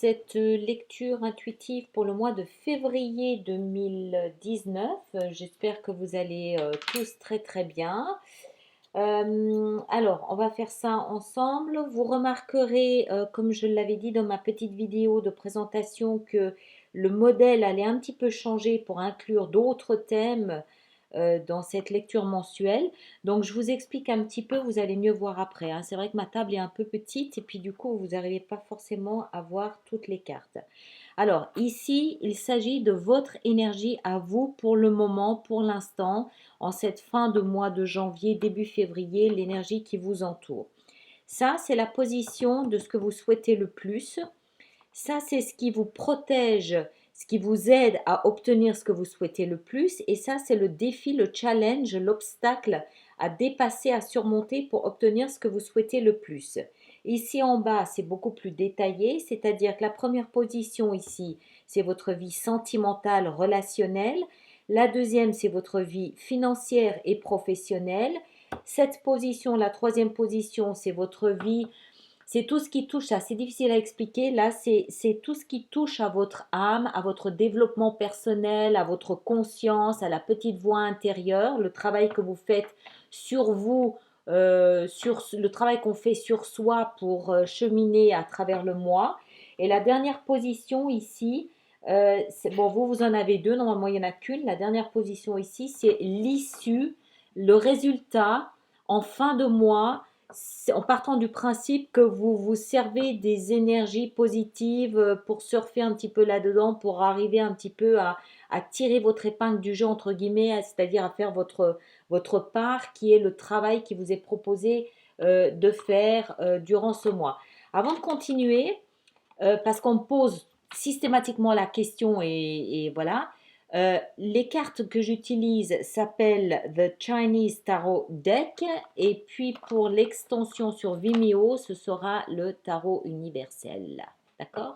cette lecture intuitive pour le mois de février 2019. J'espère que vous allez tous très très bien. Alors, on va faire ça ensemble. Vous remarquerez, comme je l'avais dit dans ma petite vidéo de présentation, que le modèle allait un petit peu changer pour inclure d'autres thèmes dans cette lecture mensuelle. Donc, je vous explique un petit peu, vous allez mieux voir après, hein. C'est vrai que ma table est un peu petite et puis du coup, vous n'arrivez pas forcément à voir toutes les cartes. Alors, ici, il s'agit de votre énergie à vous pour le moment, pour l'instant, en cette fin de mois de janvier, début février, l'énergie qui vous entoure. Ça, c'est la position de ce que vous souhaitez le plus. Ça, c'est ce qui vous protège, ce qui vous aide à obtenir ce que vous souhaitez le plus. Et ça, c'est le défi, le challenge, l'obstacle à dépasser, à surmonter pour obtenir ce que vous souhaitez le plus. Ici en bas, c'est beaucoup plus détaillé, c'est-à-dire que la première position ici, c'est votre vie sentimentale, relationnelle. La deuxième, c'est votre vie financière et professionnelle. Cette position, la troisième position, c'est votre vie, c'est tout ce qui touche à, c'est difficile à expliquer, là, c'est tout ce qui touche à votre âme, à votre développement personnel, à votre conscience, à la petite voix intérieure, le travail que vous faites sur vous, sur le travail qu'on fait sur soi pour cheminer à travers le mois. Et la dernière position ici, bon, vous en avez deux, normalement il n'y en a qu'une. La dernière position ici, c'est l'issue, le résultat en fin de mois, en partant du principe que vous vous servez des énergies positives pour surfer un petit peu là-dedans, pour arriver un petit peu à tirer votre épingle du jeu, entre guillemets, c'est-à-dire à faire votre part, qui est le travail qui vous est proposé de faire durant ce mois. Avant de continuer, parce qu'on me pose systématiquement la question et voilà. Les cartes que j'utilise s'appellent The Chinese Tarot Deck et puis pour l'extension sur Vimeo, ce sera le Tarot universel. D'accord?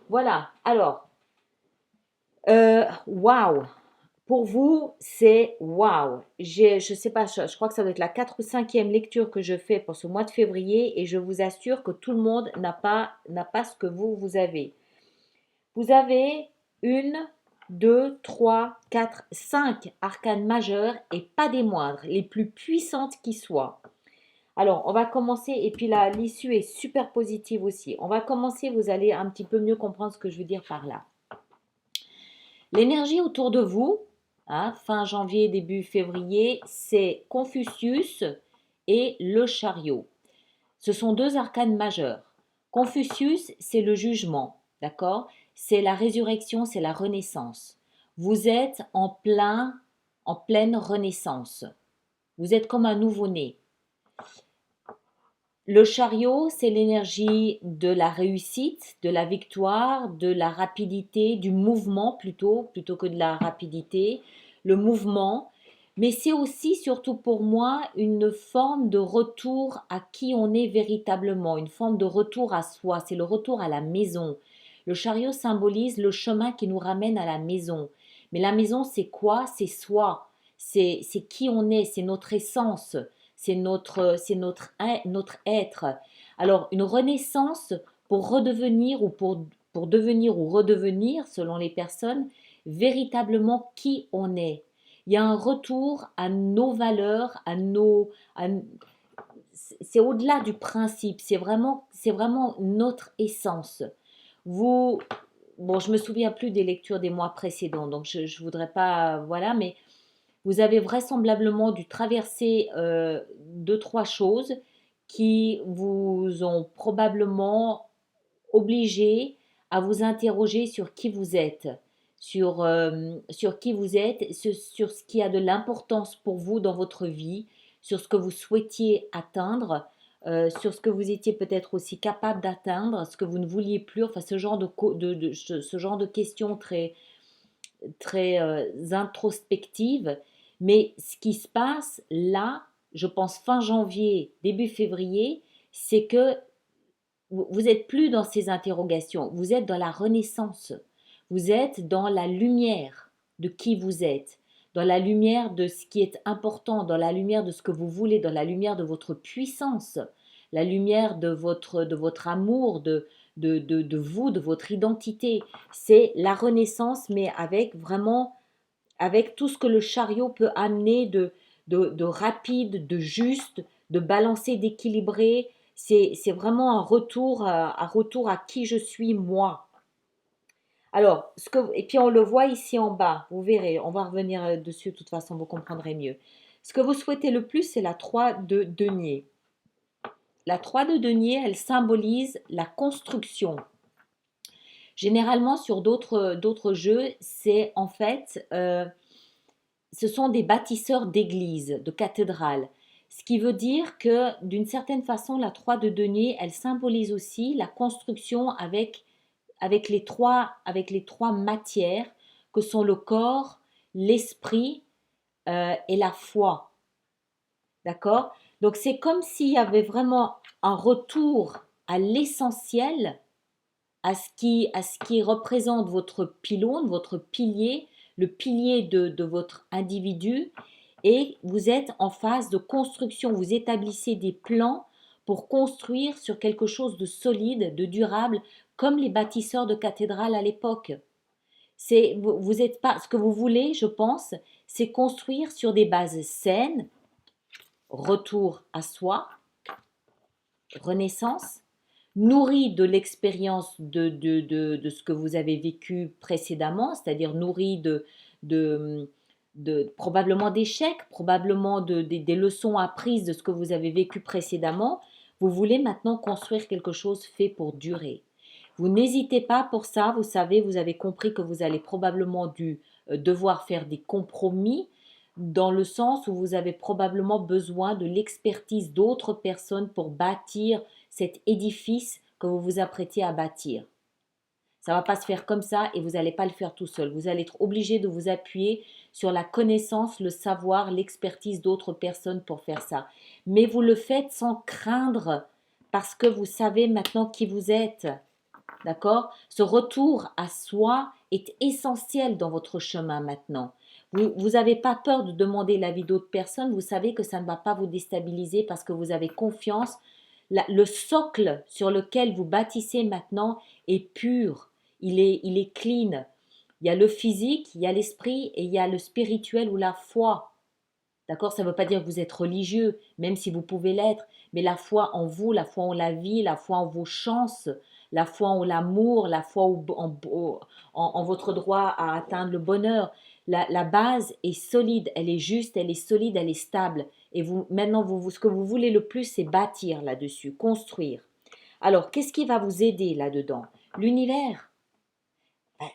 Voilà. Alors, waouh! Pour vous, c'est waouh! Je sais pas, je crois que ça doit être la 4 ou 5e lecture que je fais pour ce mois de février et je vous assure que tout le monde n'a pas ce que vous avez. Vous avez une, deux, trois, quatre, cinq arcanes majeures et pas des moindres, les plus puissantes qui soient. Alors, on va commencer, et puis là, l'issue est super positive aussi. On va commencer, vous allez un petit peu mieux comprendre ce que je veux dire par là. L'énergie autour de vous, hein, fin janvier, début février, c'est Confucius et le chariot. Ce sont deux arcanes majeurs. Confucius, c'est le jugement, d'accord? C'est la résurrection, c'est la renaissance. Vous êtes en pleine renaissance. Vous êtes comme un nouveau-né. Le chariot, c'est l'énergie de la réussite, de la victoire, de la rapidité, du mouvement plutôt que de la rapidité. Le mouvement, mais c'est aussi, surtout pour moi, une forme de retour à qui on est véritablement, une forme de retour à soi, c'est le retour à la maison. Le chariot symbolise le chemin qui nous ramène à la maison. Mais la maison, c'est quoi? C'est soi, c'est qui on est, c'est notre essence, notre être. Alors, une renaissance pour redevenir ou pour devenir ou redevenir, selon les personnes, véritablement qui on est. Il y a un retour à nos valeurs, c'est au-delà du principe, c'est vraiment notre essence. Vous, bon, je me souviens plus des lectures des mois précédents, donc je voudrais pas, voilà, mais vous avez vraisemblablement dû traverser deux, trois choses qui vous ont probablement obligé à vous interroger sur qui vous êtes, sur qui vous êtes, sur ce qui a de l'importance pour vous dans votre vie, sur ce que vous souhaitiez atteindre, sur ce que vous étiez peut-être aussi capable d'atteindre, ce que vous ne vouliez plus, enfin ce genre ce genre de questions très, très introspectives. Mais ce qui se passe là, je pense fin janvier, début février, c'est que vous n'êtes plus dans ces interrogations, vous êtes dans la renaissance, vous êtes dans la lumière de qui vous êtes, dans la lumière de ce qui est important, dans la lumière de ce que vous voulez, dans la lumière de votre puissance, la lumière de votre amour, de vous, de votre identité. C'est la renaissance, mais avec vraiment, avec tout ce que le chariot peut amener de rapide, de juste, de balancé, d'équilibré. C'est vraiment un retour à qui je suis moi. Alors, et puis on le voit ici en bas, vous verrez, on va revenir dessus, de toute façon, vous comprendrez mieux. Ce que vous souhaitez le plus, c'est la 3 de denier. La 3 de denier, elle symbolise la construction. Généralement, sur d'autres jeux, c'est en fait, ce sont des bâtisseurs d'églises, de cathédrales. Ce qui veut dire que d'une certaine façon, la 3 de denier, elle symbolise aussi la construction avec les trois matières que sont le corps, l'esprit et la foi. D'accord? Donc c'est comme s'il y avait vraiment un retour à l'essentiel, à ce qui représente votre pylône, votre pilier, le pilier de votre individu, et vous êtes en phase de construction, vous établissez des plans pour construire sur quelque chose de solide, de durable, comme les bâtisseurs de cathédrales à l'époque. Vous êtes pas, ce que vous voulez, je pense, c'est construire sur des bases saines, retour à soi, renaissance, nourri de l'expérience de ce que vous avez vécu précédemment, c'est-à-dire nourri de, probablement d'échecs, probablement des leçons apprises de ce que vous avez vécu précédemment. Vous voulez maintenant construire quelque chose fait pour durer. Vous n'hésitez pas pour ça, vous savez, vous avez compris que vous allez probablement devoir faire des compromis dans le sens où vous avez probablement besoin de l'expertise d'autres personnes pour bâtir cet édifice que vous vous apprêtez à bâtir. Ça ne va pas se faire comme ça et vous n'allez pas le faire tout seul. Vous allez être obligé de vous appuyer sur la connaissance, le savoir, l'expertise d'autres personnes pour faire ça. Mais vous le faites sans craindre parce que vous savez maintenant qui vous êtes. D'accord? Ce retour à soi est essentiel dans votre chemin maintenant. Vous n'avez pas peur de demander l'avis d'autres personnes. Vous savez que ça ne va pas vous déstabiliser parce que vous avez confiance. Le socle sur lequel vous bâtissez maintenant est pur. Il est clean. Il y a le physique, il y a l'esprit et il y a le spirituel ou la foi. D'accord? Ça ne veut pas dire que vous êtes religieux, même si vous pouvez l'être, mais la foi en vous, la foi en la vie, la foi en vos chances, la foi en l'amour, la foi en votre droit à atteindre le bonheur. La base est solide, elle est juste, elle est solide, elle est stable. Et vous, maintenant, ce que vous voulez le plus, c'est bâtir là-dessus, construire. Alors, qu'est-ce qui va vous aider là-dedans? L'univers.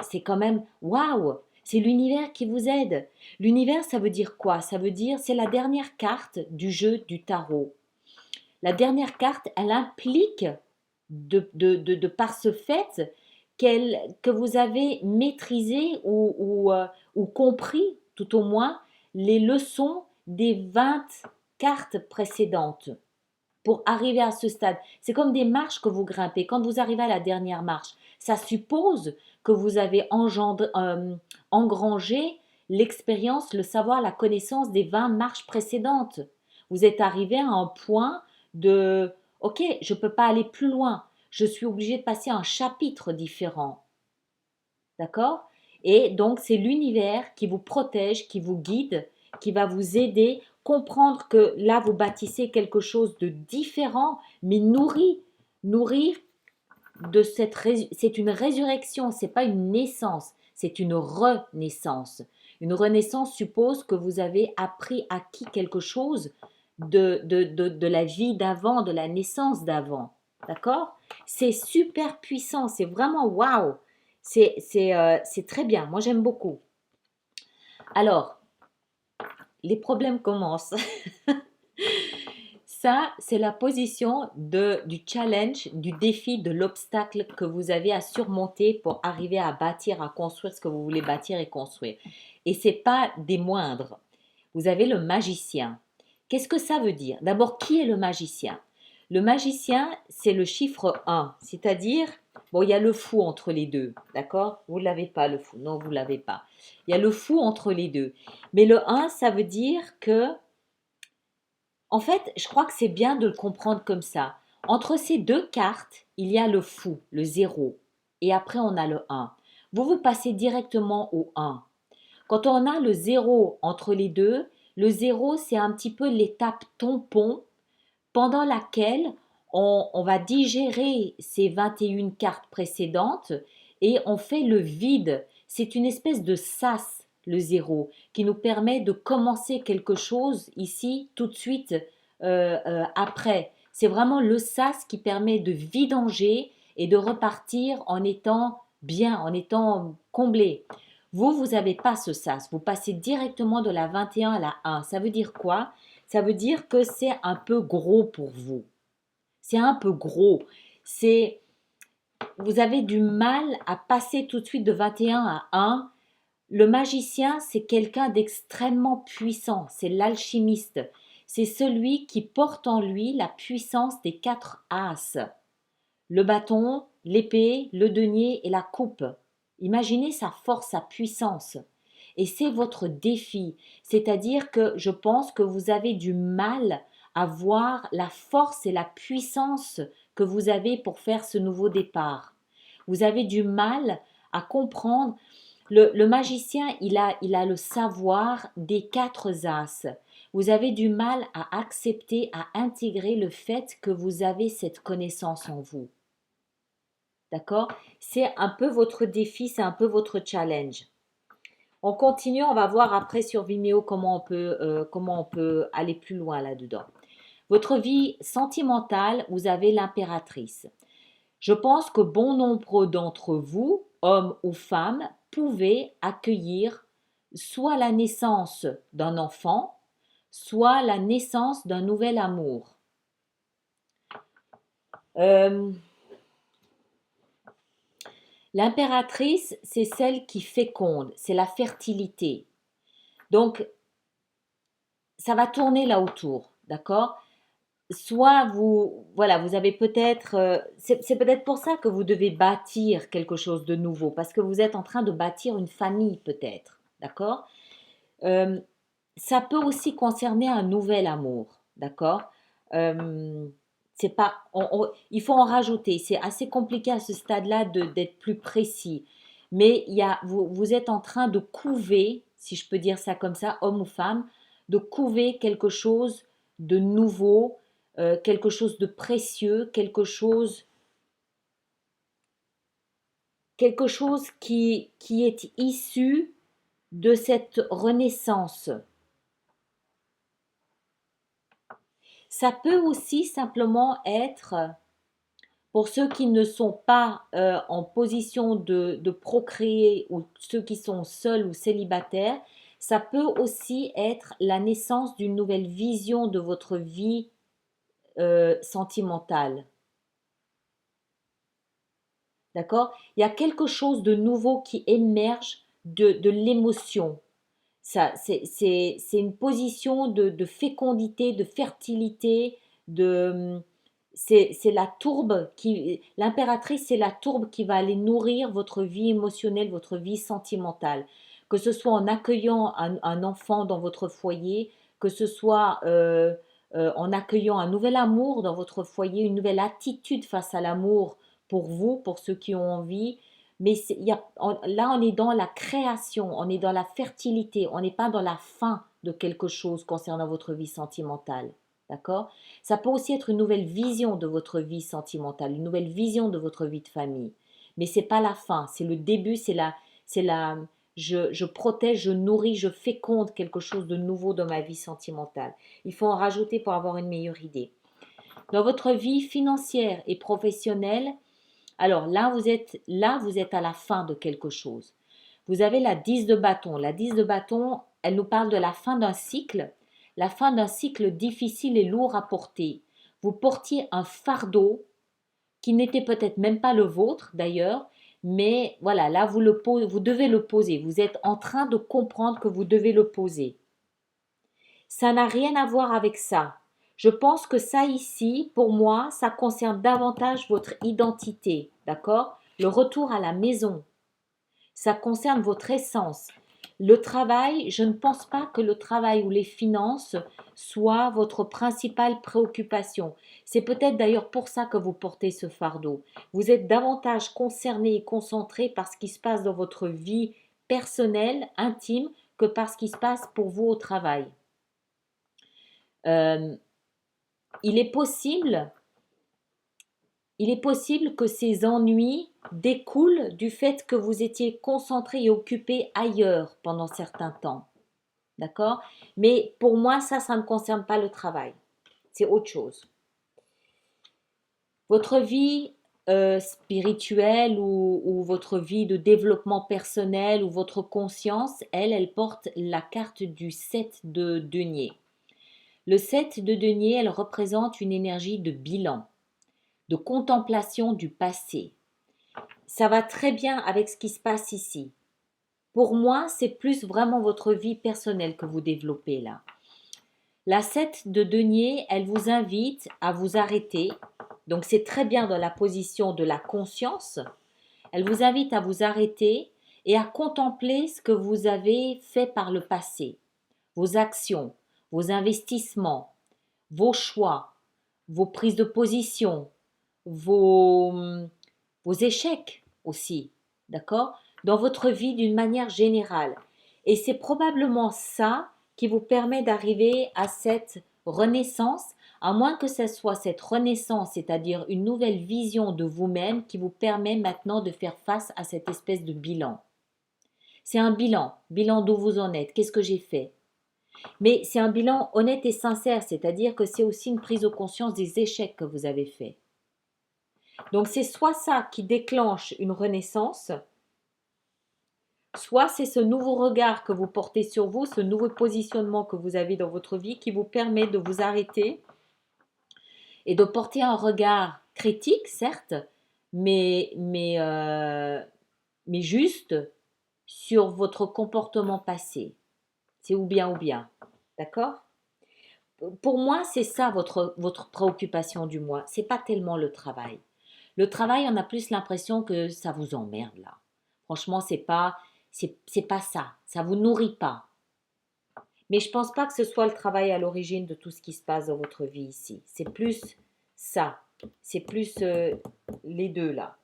C'est quand même waouh! C'est l'univers qui vous aide. L'univers, ça veut dire quoi? Ça veut dire, c'est la dernière carte du jeu du tarot. La dernière carte, elle implique, de par ce fait, que vous avez maîtrisé ou compris, tout au moins, les leçons des 20 cartes précédentes pour arriver à ce stade. C'est comme des marches que vous grimpez. Quand vous arrivez à la dernière marche, ça suppose que vous avez engrangé l'expérience, le savoir, la connaissance des 20 marches précédentes. Vous êtes arrivé à un point de OK, je ne peux pas aller plus loin. Je suis obligé de passer à un chapitre différent. D'accord? Et donc, c'est l'univers qui vous protège, qui vous guide, qui va vous aider, comprendre que là, vous bâtissez quelque chose de différent, mais nourri de c'est une résurrection, c'est pas une naissance, c'est une renaissance. Une renaissance suppose que vous avez acquis quelque chose de la vie d'avant, de la naissance d'avant. D'accord? C'est super puissant, c'est vraiment waouh! C'est très bien, moi j'aime beaucoup. Alors, les problèmes commencent. Ça, c'est la position du challenge, du défi, de l'obstacle que vous avez à surmonter pour arriver à bâtir, à construire ce que vous voulez bâtir et construire. Et ce n'est pas des moindres. Vous avez le magicien. Qu'est-ce que ça veut dire? D'abord, qui est le magicien? Le magicien, c'est le chiffre 1, c'est-à-dire, bon, il y a le fou entre les deux, d'accord? Vous ne l'avez pas, le fou. Non, vous ne l'avez pas. Il y a le fou entre les deux. Mais le 1, ça veut dire que en fait, je crois que c'est bien de le comprendre comme ça. Entre ces deux cartes, il y a le fou, le zéro, et après on a le un. Vous passez directement au un. Quand on a le zéro entre les deux, le zéro c'est un petit peu l'étape tampon pendant laquelle on va digérer ces 21 cartes précédentes et on fait le vide. C'est une espèce de sas, le zéro, qui nous permet de commencer quelque chose ici tout de suite après. C'est vraiment le sas qui permet de vidanger et de repartir en étant bien, en étant comblé. Vous n'avez pas ce sas. Vous passez directement de la 21 à la 1. Ça veut dire quoi? Ça veut dire que c'est un peu gros pour vous. C'est un peu gros. C'est, vous avez du mal à passer tout de suite de 21 à 1. Le magicien, c'est quelqu'un d'extrêmement puissant. C'est l'alchimiste. C'est celui qui porte en lui la puissance des 4 as. Le bâton, l'épée, le denier et la coupe. Imaginez sa force, sa puissance. Et c'est votre défi. C'est-à-dire que je pense que vous avez du mal à voir la force et la puissance que vous avez pour faire ce nouveau départ. Vous avez du mal à comprendre. Le magicien, il a le savoir des 4 as. Vous avez du mal à accepter, à intégrer le fait que vous avez cette connaissance en vous. D'accord? C'est un peu votre défi, c'est un peu votre challenge. On continue, on va voir après sur Vimeo comment on peut aller plus loin là-dedans. Votre vie sentimentale, vous avez l'impératrice. Je pense que bon nombre d'entre vous, hommes ou femmes, pouvaient accueillir soit la naissance d'un enfant, soit la naissance d'un nouvel amour. L'impératrice, c'est celle qui féconde, c'est la fertilité. Donc, ça va tourner là autour, d'accord? Soit vous, voilà, vous avez peut-être, c'est peut-être pour ça que vous devez bâtir quelque chose de nouveau, parce que vous êtes en train de bâtir une famille peut-être, d'accord? Euh, Ça peut aussi concerner un nouvel amour, d'accord? Euh, c'est pas, il faut en rajouter. C'est assez compliqué à ce stade-là d'être plus précis. Mais vous êtes en train de couver, si je peux dire ça comme ça, homme ou femme, de couver quelque chose de nouveau, quelque chose de précieux, quelque chose qui est issu de cette renaissance. Ça peut aussi simplement être, pour ceux qui ne sont pas en position de procréer ou ceux qui sont seuls ou célibataires, ça peut aussi être la naissance d'une nouvelle vision de votre vie sentimentale. D'accord? Il y a quelque chose de nouveau qui émerge de l'émotion. C'est une position de fécondité, de fertilité, c'est la tourbe l'impératrice, c'est la tourbe qui va aller nourrir votre vie émotionnelle, votre vie sentimentale. Que ce soit en accueillant un enfant dans votre foyer, que ce soit en accueillant un nouvel amour dans votre foyer, une nouvelle attitude face à l'amour pour vous, pour ceux qui ont envie, mais là, on est dans la création, on est dans la fertilité, on n'est pas dans la fin de quelque chose concernant votre vie sentimentale. D'accord? Ça peut aussi être une nouvelle vision de votre vie sentimentale, une nouvelle vision de votre vie de famille. Mais c'est pas la fin, c'est le début, je protège, je nourris, je féconde quelque chose de nouveau dans ma vie sentimentale. Il faut en rajouter pour avoir une meilleure idée. Dans votre vie financière et professionnelle, alors là, vous êtes à la fin de quelque chose. Vous avez la 10 de bâton. La 10 de bâton, elle nous parle de la fin d'un cycle difficile et lourd à porter. Vous portiez un fardeau qui n'était peut-être même pas le vôtre d'ailleurs, mais voilà, là vous devez le poser. Vous êtes en train de comprendre que vous devez le poser. Ça n'a rien à voir avec ça. Je pense que ça ici, pour moi, ça concerne davantage votre identité, d'accord? Le retour à la maison. Ça concerne votre essence. le travail, je ne pense pas que le travail ou les finances soient votre principale préoccupation. C'est peut-être d'ailleurs pour ça que vous portez ce fardeau. Vous êtes davantage concerné et concentré par ce qui se passe dans votre vie personnelle, intime, que par ce qui se passe pour vous au travail. Euh, il est possible, il est possible que ces ennuis découlent du fait que vous étiez concentré et occupé ailleurs pendant certains temps. D'accord? Mais pour moi, ça ne concerne pas le travail. C'est autre chose. Votre vie spirituelle ou votre vie de développement personnel ou votre conscience, elle porte la carte du 7 de denier. Le 7 de denier, elle représente une énergie de bilan, de contemplation du passé. Ça va très bien avec ce qui se passe ici. Pour moi, c'est plus vraiment votre vie personnelle que vous développez là. La 7 de denier, elle vous invite à vous arrêter. Donc c'est très bien dans la position de la conscience. Elle vous invite à vous arrêter et à contempler ce que vous avez fait par le passé. Vos actions, vos investissements, vos choix, vos prises de position, vos, vos échecs aussi. D'accord? Dans votre vie d'une manière générale. Et c'est probablement ça qui vous permet d'arriver à cette renaissance, à moins que ce soit cette renaissance, c'est-à-dire une nouvelle vision de vous-même qui vous permet maintenant de faire face à cette espèce de bilan. C'est un bilan d'où vous en êtes, qu'est-ce que j'ai fait. Mais c'est un bilan honnête et sincère, c'est-à-dire que c'est aussi une prise de conscience des échecs que vous avez faits. Donc c'est soit ça qui déclenche une renaissance, soit c'est ce nouveau regard que vous portez sur vous, ce nouveau positionnement que vous avez dans votre vie qui vous permet de vous arrêter et de porter un regard critique, certes, mais juste sur votre comportement passé. C'est ou bien. D'accord? Pour moi, c'est ça votre préoccupation du mois. C'est pas tellement le travail. Le travail, on a plus l'impression que ça vous emmerde là. Franchement, c'est pas ça. Ça vous nourrit pas. Mais je pense pas que ce soit le travail à l'origine de tout ce qui se passe dans votre vie ici. C'est plus ça. C'est plus les deux là.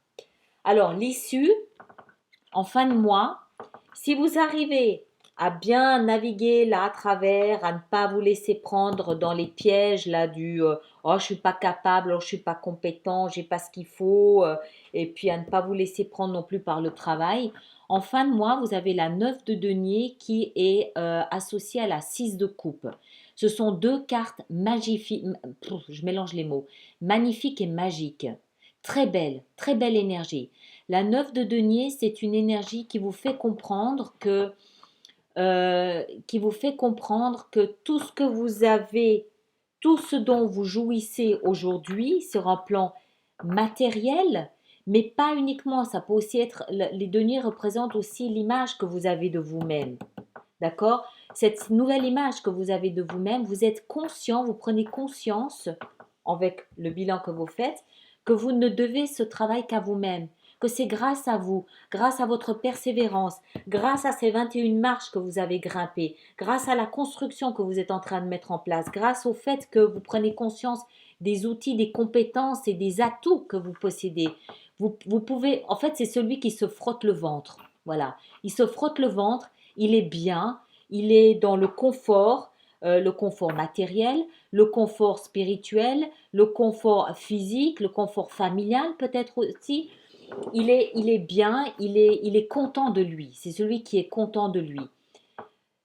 Alors, l'issue, en fin de mois, si vous arrivez à bien naviguer là à travers, à ne pas vous laisser prendre dans les pièges là du oh je suis pas capable, oh je suis pas compétent, j'ai pas ce qu'il faut, et puis à ne pas vous laisser prendre non plus par le travail. En fin de mois, vous avez la 9 de denier qui est associée à la 6 de coupe. Ce sont deux cartes magnifiques, je mélange les mots, magnifiques et magiques. Très belle énergie. La 9 de denier, c'est une énergie qui vous fait comprendre que tout ce que vous avez, tout ce dont vous jouissez aujourd'hui sur un plan matériel, mais pas uniquement, ça peut aussi être, les deniers représentent aussi l'image que vous avez de vous-même. D'accord? Cette nouvelle image que vous avez de vous-même, vous êtes conscient, vous prenez conscience, avec le bilan que vous faites, que vous ne devez ce travail qu'à vous-même, que c'est grâce à vous, grâce à votre persévérance, grâce à ces 21 marches que vous avez grimpées, grâce à la construction que vous êtes en train de mettre en place, grâce au fait que vous prenez conscience des outils, des compétences et des atouts que vous possédez. Vous pouvez, en fait, c'est celui qui se frotte le ventre. Voilà, il se frotte le ventre, il est bien, il est dans le confort matériel, le confort spirituel, le confort physique, le confort familial peut-être aussi. Il est bien, il est content de lui. C'est celui qui est content de lui.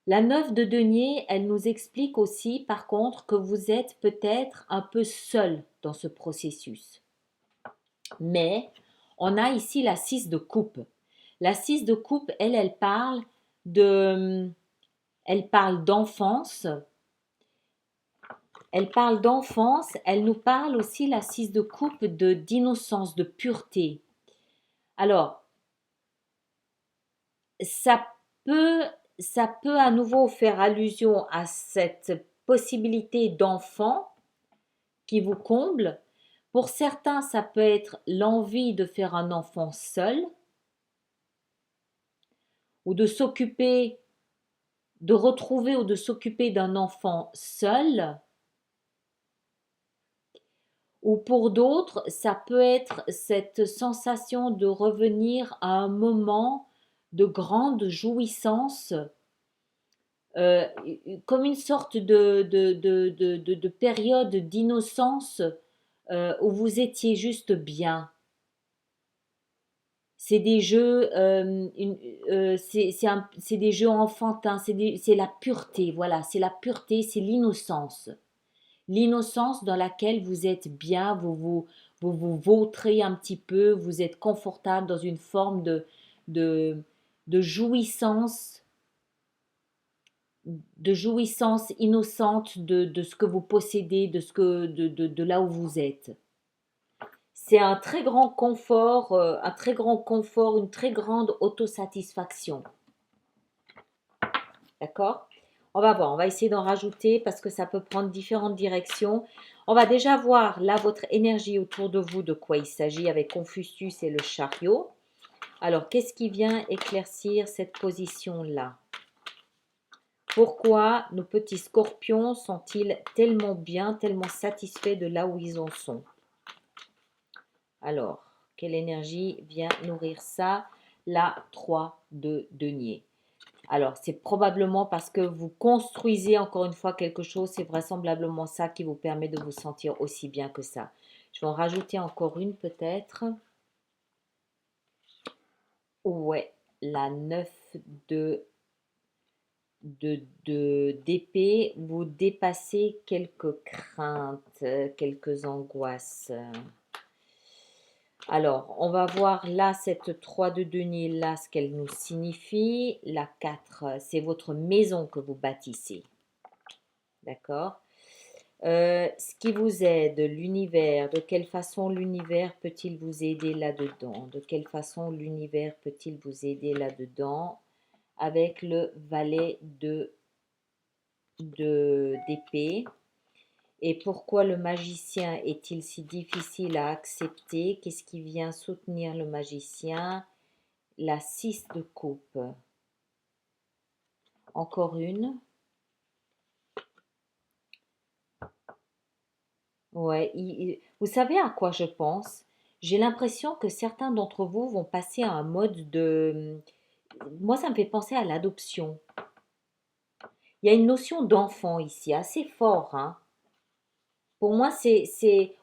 La 9 de denier, elle nous explique aussi par contre que vous êtes peut-être un peu seul dans ce processus. Mais on a ici la 6 de coupe. La 6 de coupe, elle parle d'enfance. Elle parle d'enfance, elle nous parle aussi, la 6 de coupe, d'innocence, de pureté. Alors, ça peut, ça peut à nouveau faire allusion à cette possibilité d'enfant qui vous comble. Pour certains, ça peut être l'envie de faire un enfant seul ou de s'occuper de retrouver ou de s'occuper d'un enfant seul, ou pour d'autres, ça peut être cette sensation de revenir à un moment de grande jouissance, euh, comme une sorte de période d'innocence où vous étiez juste bien. C'est des jeux, c'est des jeux enfantins, c'est la pureté, voilà, c'est la pureté, c'est l'innocence. L'innocence dans laquelle vous êtes bien, vous vautrez un petit peu, vous êtes confortable dans une forme de, de jouissance, de jouissance innocente de ce que vous possédez, de là où vous êtes. C'est un très grand confort, une très grande autosatisfaction. D'accord? On va voir, on va essayer d'en rajouter parce que ça peut prendre différentes directions. On va déjà voir là votre énergie autour de vous, de quoi il s'agit avec Confucius et le chariot. Alors, qu'est-ce qui vient éclaircir cette position-là? Pourquoi nos petits scorpions sont-ils tellement bien, tellement satisfaits de là où ils en sont? Alors, quelle énergie vient nourrir ça? La 3 de denier. Alors, c'est probablement parce que vous construisez encore une fois quelque chose, c'est vraisemblablement ça qui vous permet de vous sentir aussi bien que ça. Je vais en rajouter encore une peut-être. Ouais, la 9 de d'épée, vous dépassez quelques craintes, quelques angoisses. Alors, on va voir là, cette 3 de denier, là, ce qu'elle nous signifie. La 4, c'est votre maison que vous bâtissez. D'accord? Ce qui vous aide, l'univers, de quelle façon l'univers peut-il vous aider là-dedans? De quelle façon l'univers peut-il vous aider là-dedans? Avec le valet d'épée. Et pourquoi le magicien est-il si difficile à accepter? Qu'est-ce qui vient soutenir le magicien? La 6 de coupe. Encore une. Ouais, vous savez à quoi je pense? J'ai l'impression que certains d'entre vous vont passer à un mode de... Moi, ça me fait penser à l'adoption. Il y a une notion d'enfant ici, assez fort, hein. Pour moi,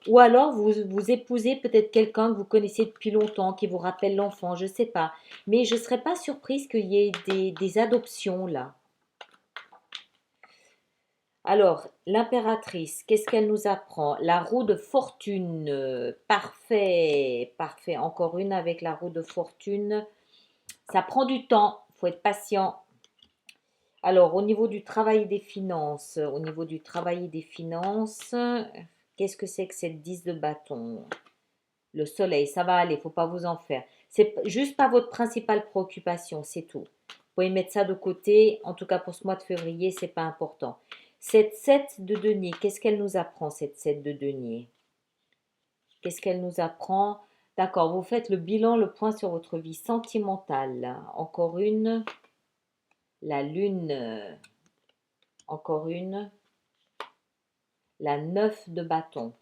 Ou alors, vous épousez peut-être quelqu'un que vous connaissez depuis longtemps, qui vous rappelle l'enfant, je ne sais pas. Mais je ne serais pas surprise qu'il y ait des adoptions là. Alors, l'impératrice, qu'est-ce qu'elle nous apprend? La roue de fortune, parfait, parfait. Encore une avec la roue de fortune. Ça prend du temps, il faut être patient. Alors, au niveau du travail et des finances, qu'est-ce que c'est que cette 10 de bâton? Le soleil, ça va aller, il ne faut pas vous en faire. C'est juste pas votre principale préoccupation, c'est tout. Vous pouvez mettre ça de côté, en tout cas pour ce mois de février, c'est pas important. Cette 7 de denier, qu'est-ce qu'elle nous apprend, cette 7 de denier? Qu'est-ce qu'elle nous apprend? D'accord, vous faites le bilan, le point sur votre vie sentimentale. Encore une. La lune. Encore une. La 9 de bâton.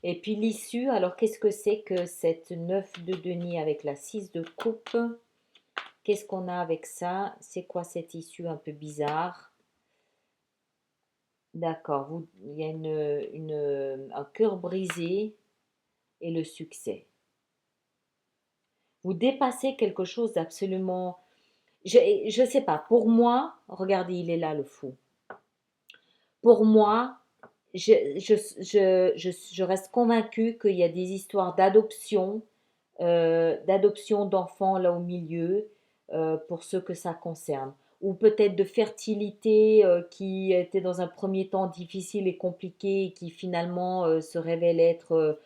Et puis l'issue, alors qu'est-ce que c'est que cette 9 de denier avec la 6 de coupe? Qu'est-ce qu'on a avec ça? C'est quoi cette issue un peu bizarre? D'accord, il y a un cœur brisé et le succès. Vous dépassez quelque chose d'absolument... Je ne sais pas, pour moi, regardez, il est là le fou. Pour moi, je reste convaincue qu'il y a des histoires d'adoption d'enfants là au milieu, pour ceux que ça concerne. Ou peut-être de fertilité qui était dans un premier temps difficile et compliquée et qui finalement se révèle être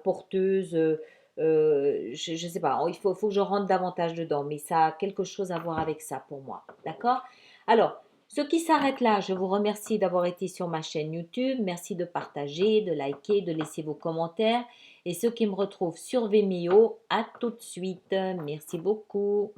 porteuse. Je ne sais pas, faut que je rentre davantage dedans, mais ça a quelque chose à voir avec ça pour moi. D'accord? Alors, ce qui s'arrête là, je vous remercie d'avoir été sur ma chaîne YouTube. Merci de partager, de liker, de laisser vos commentaires. Et ceux qui me retrouvent sur Vimeo, à tout de suite. Merci beaucoup.